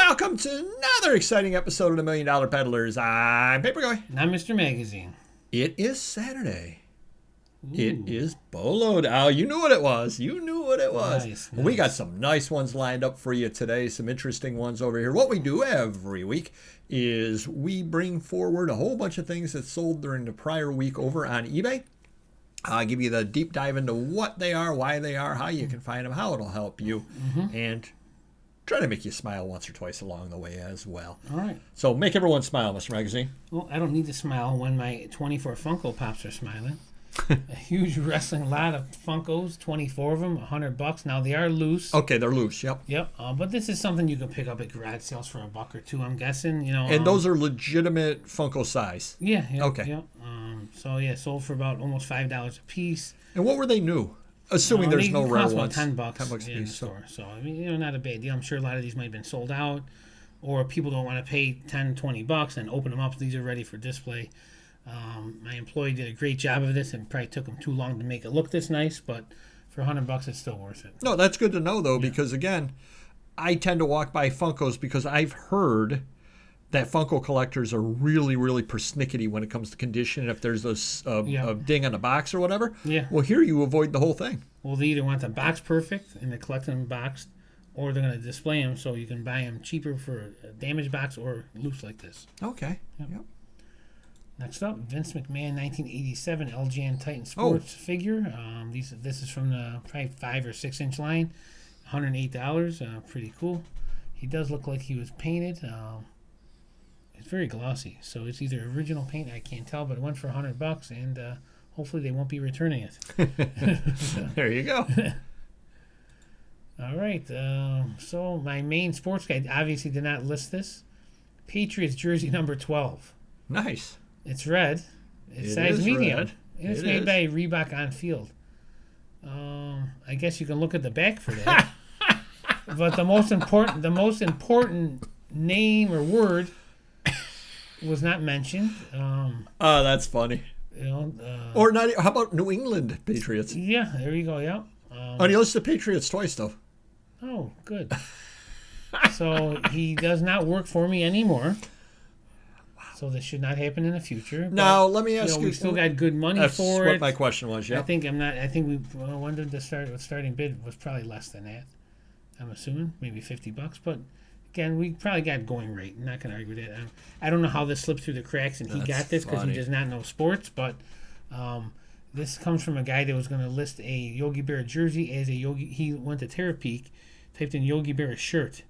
Welcome to another exciting episode of the $1 Million Peddlers. I'm Paperboy. And I'm Mr. Magazine. It is Saturday. Ooh. It is BOLO. Oh, you knew what it was. Nice. We got some nice ones lined up for you today. Some interesting ones over here. What we do every week is we bring forward a whole bunch of things that sold during the prior week over on eBay. I'll give you the deep dive into what they are, why they are, how you can find them, how it'll help you, and try to make you smile once or twice along the way as well. All right. So make everyone smile, Mr. Magazine. Well, I don't need to smile when my 24 Funko Pops are smiling. A huge wrestling lot of Funkos, 24 of them, $100. Now they are loose. Okay, they're loose. Yep. Yep. But this is something you can pick up at garage sales for $1 or $2, I'm guessing. You know. And those are legitimate Funko size. Yeah. Okay. Yep. Sold for about almost $5 a piece. And what were they new? Assuming there's no rare ones. $10 $10 a in the piece. store. So I mean, not a bad deal. I'm sure a lot of these might have been sold out, or people don't want to pay $10, $20 and open them up. These are ready for display. My employee did a great job of this, and probably took him too long to make it look this nice, but for $100, it's still worth it. No, that's good to know though, because again, I tend to walk by Funkos because I've heard that Funko collectors are really, really persnickety when it comes to condition. If there's a ding on the box or whatever, well, here you avoid the whole thing. Well, they either want the box perfect and they're collecting them boxed, or they're going to display them so you can buy them cheaper for a damaged box or loose like this. Okay. Yep. Next up, Vince McMahon 1987 LGN Titan Sports figure. This is from the probably 5 or 6 inch line, $108. Pretty cool. He does look like he was painted. It's very glossy, so it's either original paint, I can't tell, but it went for $100, and hopefully they won't be returning it. There you go. All right, so my main sports guide obviously did not list this. Patriots jersey number 12. Nice. It's red. It's size medium. Red. And it's made by Reebok On Field. I guess you can look at the back for that. But the most important name or word was not mentioned. Oh, that's funny. Or not. How about New England Patriots? Yeah, there you go. Yeah. He listed Patriots twice, though. Oh, good. So he does not work for me anymore. Wow. So this should not happen in the future. Now let me ask you. We still got good money that's for it. That's what my question was. Yeah. I think we wanted to start with starting bid was probably less than that. I'm assuming maybe $50, but. Again, we probably got going rate. I'm not going to argue that. I don't know how this slipped through the cracks and he got this because he does not know sports, but this comes from a guy that was going to list a Yogi Berra jersey as a Yogi. He went to Terapeak, typed in Yogi Berra shirt,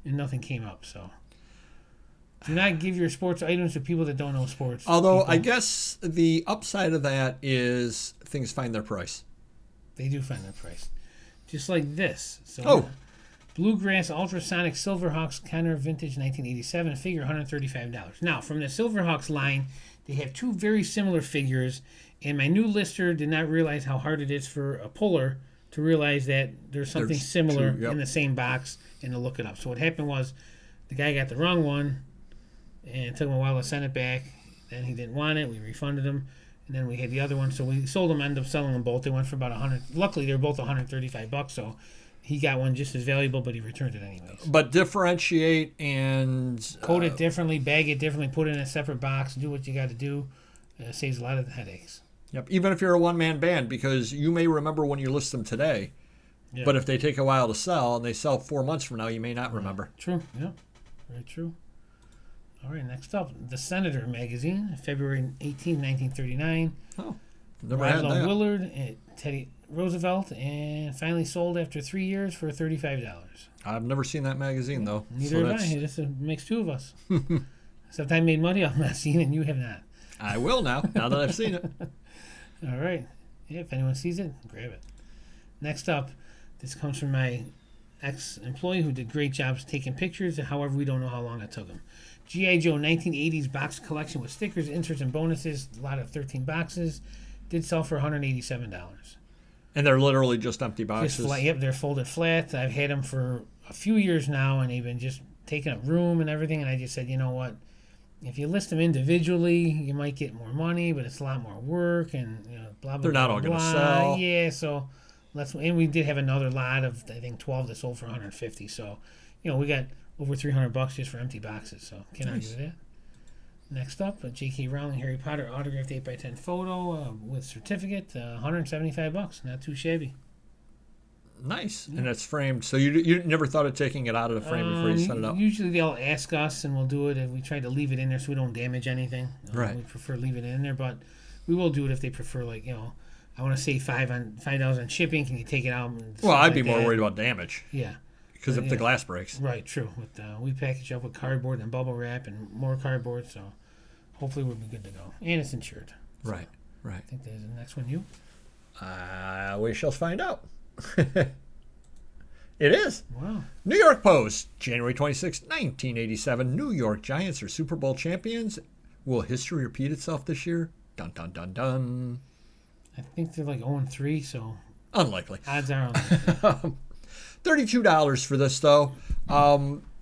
and nothing came up. So do not give your sports items to people that don't know sports. Although I guess the upside of that is things find their price. They do find their price. Just like this. So, Bluegrass Ultrasonic Silverhawks Kenner Vintage 1987 figure, $135. Now, from the Silverhawks line, they have 2 very similar figures, and my new lister did not realize how hard it is for a puller to realize that there's something similar in the same box and to look it up. So what happened was the guy got the wrong one, and it took him a while to send it back. Then he didn't want it. We refunded him, and then we had the other one. So we sold them, ended up selling them both. They went for about $100. Luckily, they were both $135, so he got one just as valuable, but he returned it anyways. But differentiate and code it differently, bag it differently, put it in a separate box, do what you got to do. Saves a lot of the headaches. Yep. Even if you're a one-man band, because you may remember when you list them today, but if they take a while to sell and they sell 4 months from now, you may not remember. True. Yeah. Very true. All right. Next up, the Senator magazine, February 18, 1939. Oh, never had that. Willard and Teddy Roosevelt, and finally sold after 3 years for $35. I've never seen that magazine, though. Neither have I. This makes 2 of us. Except I made money I've not seen it, and you have not. I will now that I've seen it. All right. Yeah, if anyone sees it, grab it. Next up, this comes from my ex-employee who did great jobs taking pictures. However, we don't know how long it took him. G.I. Joe 1980s box collection with stickers, inserts, and bonuses. A lot of 13 boxes. Did sell for $187. And they're literally just empty boxes. Yep, they're folded flat. I've had them for a few years now, and they've been just taking up room and everything. And I just said, you know what? If you list them individually, you might get more money, but it's a lot more work, and blah blah. They're not all going to sell. Yeah, so and we did have another lot of, I think, 12 that sold for $150. So, we got over $300 just for empty boxes, so can't argue with that. Next up, a J.K. Rowling Harry Potter autographed 8x10 photo with certificate, $175. Not too shabby. Nice. Yeah. And it's framed. So you never thought of taking it out of the frame before you set it up? Usually they'll ask us and we'll do it, and we try to leave it in there so we don't damage anything. Right. We prefer leave it in there, but we will do it if they prefer, like, I want to save $5 on shipping. Can you take it out? Well, I'd be more worried about damage. Yeah. Because if the glass breaks. Right, true. We package up with cardboard and bubble wrap and more cardboard, so hopefully we'll be good to go. And it's insured. So right. I think there's the next one. You? We shall find out. It is. Wow. New York Post, January 26, 1987. New York Giants are Super Bowl champions. Will history repeat itself this year? Dun, dun, dun, dun. I think they're like 0-3, so... Unlikely. Odds are unlikely. $32 for this, though.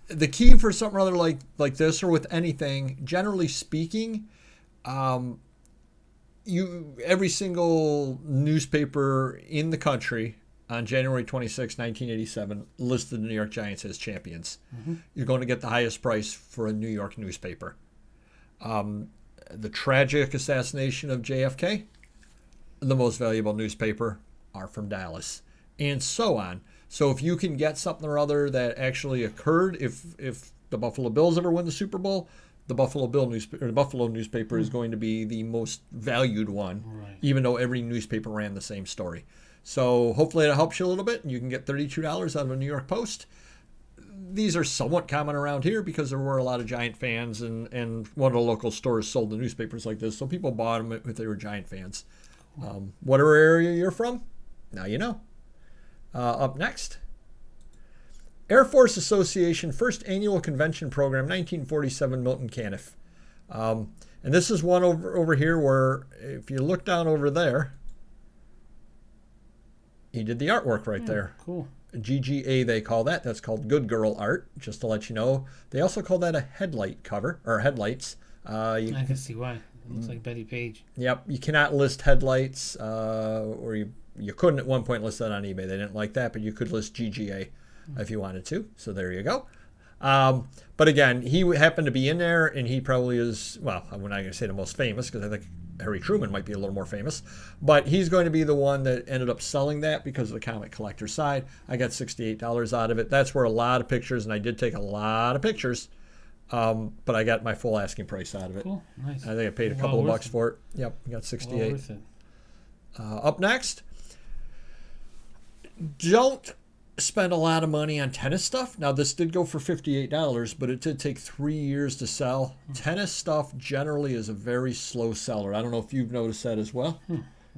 The key for something rather like this, or with anything, generally speaking, every single newspaper in the country on January 26, 1987, listed the New York Giants as champions. Mm-hmm. You're going to get the highest price for a New York newspaper. The tragic assassination of JFK, the most valuable newspaper, are from Dallas, and so on. So if you can get something or other that actually occurred, if the Buffalo Bills ever win the Super Bowl, the Buffalo newspaper is going to be the most valued one, right, even though every newspaper ran the same story. So hopefully it helps you a little bit, and you can get $32 out of a New York Post. These are somewhat common around here because there were a lot of Giant fans, and one of the local stores sold the newspapers like this, so people bought them if they were Giant fans. Whatever area you're from, now you know. Up next, Air Force Association First Annual Convention Program, 1947, Milton Caniff. And this is one over here where, if you look down over there, he did the artwork right there. Cool. GGA, they call that. That's called Good Girl Art, just to let you know. They also call that a headlight cover, or headlights. I can see why. It looks like Betty Page. Yep. You cannot list headlights, or you couldn't at one point list that on eBay. They didn't like that, but you could list GGA if you wanted to. So there you go. But again, he happened to be in there, and he probably is, well, I'm not going to say the most famous, because I think Harry Truman might be a little more famous, but he's going to be the one that ended up selling that because of the comic collector side. I got $68 out of it. That's where a lot of pictures, and I did take a lot of pictures, but I got my full asking price out of it. Cool, nice. I think I paid a couple of bucks for it. Yep, I got 68. Well worth it. Up next, don't spend a lot of money on tennis stuff. Now, this did go for $58, but it did take 3 years to sell. Tennis stuff generally is a very slow seller. I don't know if you've noticed that as well.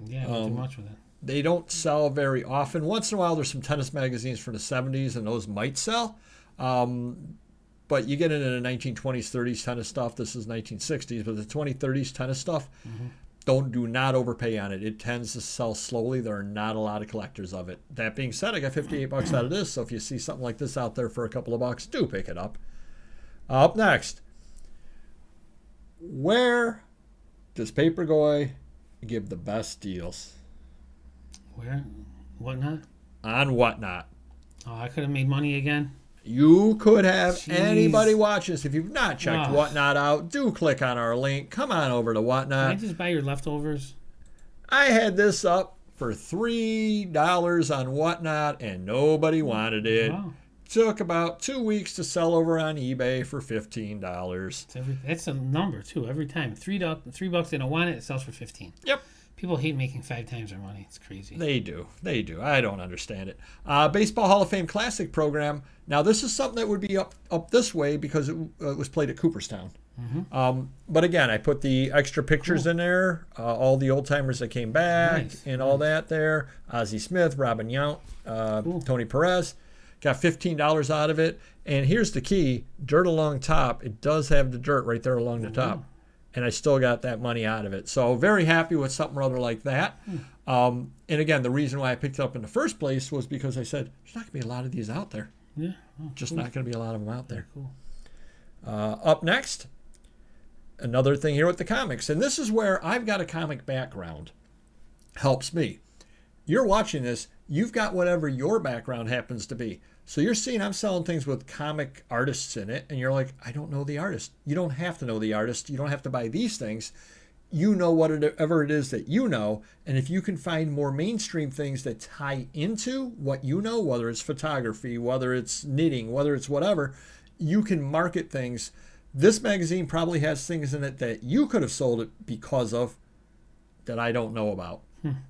Yeah, I don't do much with it. They don't sell very often. Once in a while, there's some tennis magazines from the 70s, and those might sell. But you get into the 1920s, 30s tennis stuff. This is 1960s, but the 20s, 30s tennis stuff, do not overpay on it. It tends to sell slowly. There are not a lot of collectors of it. That being said, I got $58 out of this, so if you see something like this out there for a couple of bucks, do pick it up. Up next, where does Paperboy give the best deals? Where? Whatnot? On Whatnot. Oh, I could have made money again. You could have. Jeez. Anybody watch this, if you've not checked Whatnot out, do click on our link. Come on over to Whatnot. Can I just buy your leftovers? I had this up for $3 on Whatnot, and nobody wanted it. Wow. Took about 2 weeks to sell over on eBay for $15. That's a number, too, every time. $3 they don't want it sells for $15. Yep. People hate making 5 times their money. It's crazy. They do. I don't understand it. Baseball Hall of Fame Classic program. Now, this is something that would be up this way because it was played at Cooperstown. But again, I put the extra pictures in there, all the old timers that came back and all that there. Ozzie Smith, Robin Yount, Tony Perez. Got $15 out of it. And here's the key, dirt along top. It does have the dirt right there along the top. And I still got that money out of it. So very happy with something or other like that. And again, the reason why I picked it up in the first place was because I said, there's not going to be a lot of these out there. Yeah. Just not going to be a lot of them out there. Cool. Up next, another thing here with the comics. And this is where I've got a comic background. Helps me. You're watching this. You've got whatever your background happens to be. So you're seeing I'm selling things with comic artists in it, and you're like, I don't know the artist. You don't have to know the artist. You don't have to buy these things. You know whatever it is that you know, and if you can find more mainstream things that tie into what you know, whether it's photography, whether it's knitting, whether it's whatever, you can market things. This magazine probably has things in it that you could have sold it because of that I don't know about.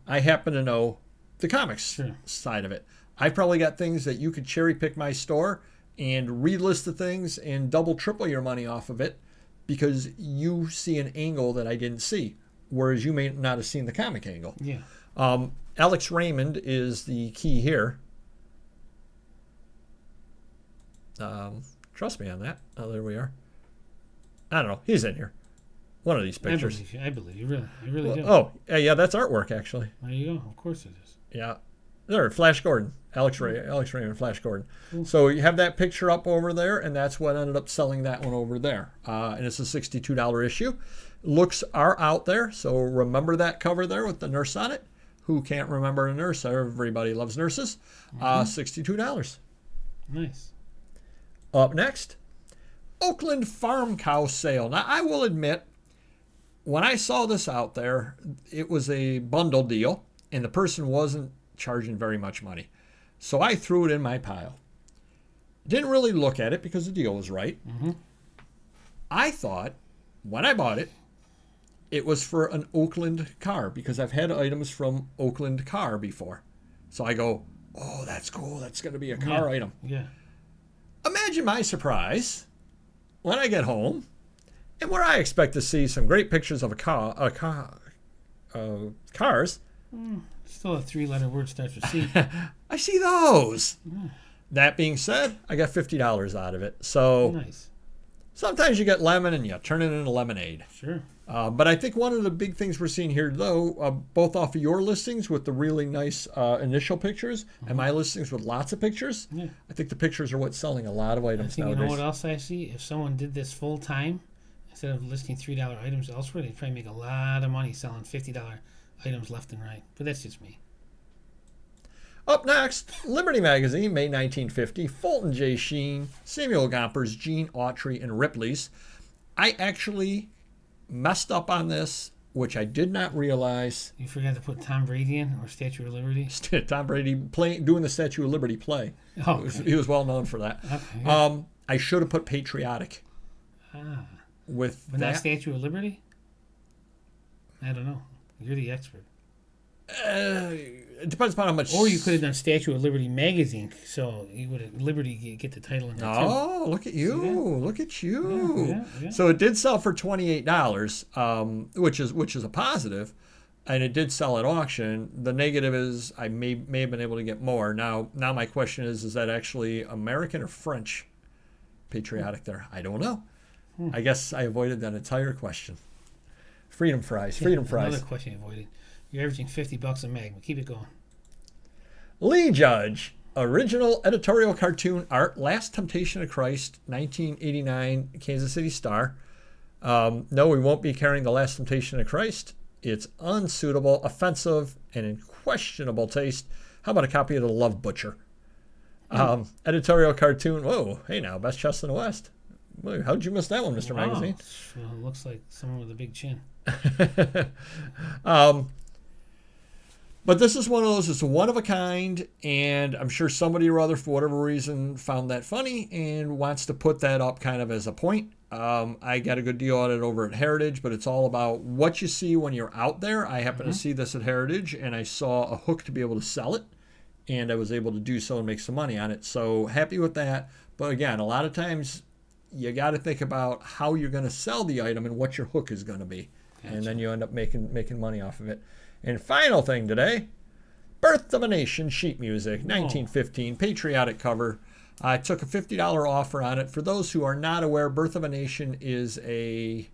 I happen to know the comics side of it. I've probably got things that you could cherry pick my store and relist the things and double, triple your money off of it because you see an angle that I didn't see, whereas you may not have seen the comic angle. Yeah. Alex Raymond is the key here. Trust me on that. Oh, there we are. I don't know. He's in here. One of these pictures. I believe you. I really do. Oh, yeah, that's artwork, actually. There you go. Of course it is. Yeah. There, Flash Gordon. Alex Raymond, Flash Gordon. Cool. So you have that picture up over there, and that's what ended up selling that one over there. And it's a $62 issue. Looks are out there, so remember that cover there with the nurse on it. Who can't remember a nurse? Everybody loves nurses. $62. Nice. Up next, Oakland Farm Cow Sale. Now, I will admit, when I saw this out there, it was a bundle deal, and the person wasn't charging very much money. So I threw it in my pile. Didn't really look at it because the deal was right. I thought, when I bought it, it was for an Oakland car because I've had items from Oakland car before. So I go, oh, that's cool. That's going to be a car item. Yeah. Imagine my surprise when I get home and where I expect to see some great pictures of cars. Still a three-letter word starts with C. I see those. That being said, I got $50 out of it. So nice. Sometimes you get lemon and you turn it into lemonade. Sure. But I think one of the big things we're seeing here, though, both off of your listings with the really nice initial pictures and my listings with lots of pictures, I think the pictures are what's selling a lot of items nowadays. You know what else I see? If someone did this full time, instead of listing $3 items elsewhere, they'd probably make a lot of money selling $50 items left and right. But that's just me. Up next, Liberty Magazine, May 1950, Fulton J. Sheen, Samuel Gompers, Gene Autry, and Ripley's. I actually messed up on this, which I did not realize. You forgot to put Tom Brady in, or Statue of Liberty? Tom Brady doing the Statue of Liberty play. Oh, okay. He was well known for that. Okay, I should have put patriotic. But not Statue of Liberty? I don't know. You're the expert. It depends upon how much. Or you could have done Statue of Liberty magazine, so you would have Liberty get the title in there too. Oh, look at you! Look at you! Yeah. So it did sell for $28, which is a positive, and it did sell at auction. The negative is I may have been able to get more. Now my question is that actually American or French patriotic there? I don't know. I guess I avoided that entire question. Freedom fries. Another question you avoided. You're averaging $50 a mag. Keep it going. Lee Judge, original editorial cartoon art, Last Temptation of Christ, 1989, Kansas City Star. No, we won't be carrying the Last Temptation of Christ. It's unsuitable, offensive, and in questionable taste. How about a copy of The Love Butcher? Editorial cartoon. Whoa, hey now, best chest in the West. How'd you miss that one, Mr. Magazine? Well, it looks like someone with a big chin. But this is one of those, it's a one of a kind, and I'm sure somebody or other, for whatever reason, found that funny and wants to put that up kind of as a point. I got a good deal on it over at Heritage, but it's all about what you see when you're out there. I happened to see this at Heritage, and I saw a hook to be able to sell it, and I was able to do so and make some money on it. So happy with that. But again, a lot of times you got to think about how you're going to sell the item and what your hook is going to be. Gotcha. And then you end up making money off of it. And final thing today, Birth of a Nation sheet music, 1915, patriotic cover. I took a $50 offer on it. For those who are not aware, Birth of a Nation is it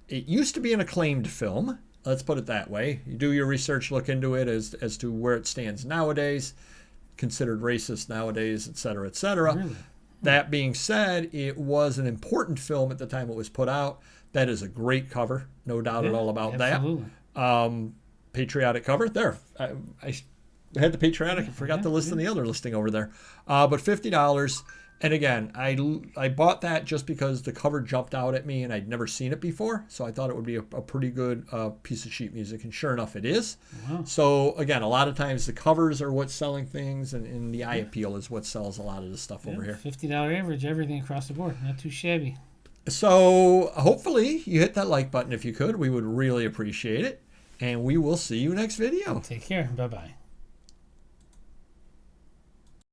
used to be an acclaimed film. Let's put it that way. You do your research, look into it as to where it stands nowadays, considered racist nowadays, et cetera, et cetera. Really? That being said, it was an important film at the time it was put out. That is a great cover, no doubt at all about absolutely. That. Patriotic cover. There, I had the Patriotic. I forgot to list in the other listing over there. But $50. And again, I bought that just because the cover jumped out at me and I'd never seen it before. So I thought it would be a pretty good piece of sheet music. And sure enough, it is. Wow. So again, a lot of times the covers are what's selling things, and the eye appeal is what sells a lot of the stuff over here. $50 average, everything across the board. Not too shabby. So hopefully you hit that like button if you could. We would really appreciate it. And we will see you next video. Take care. Bye-bye.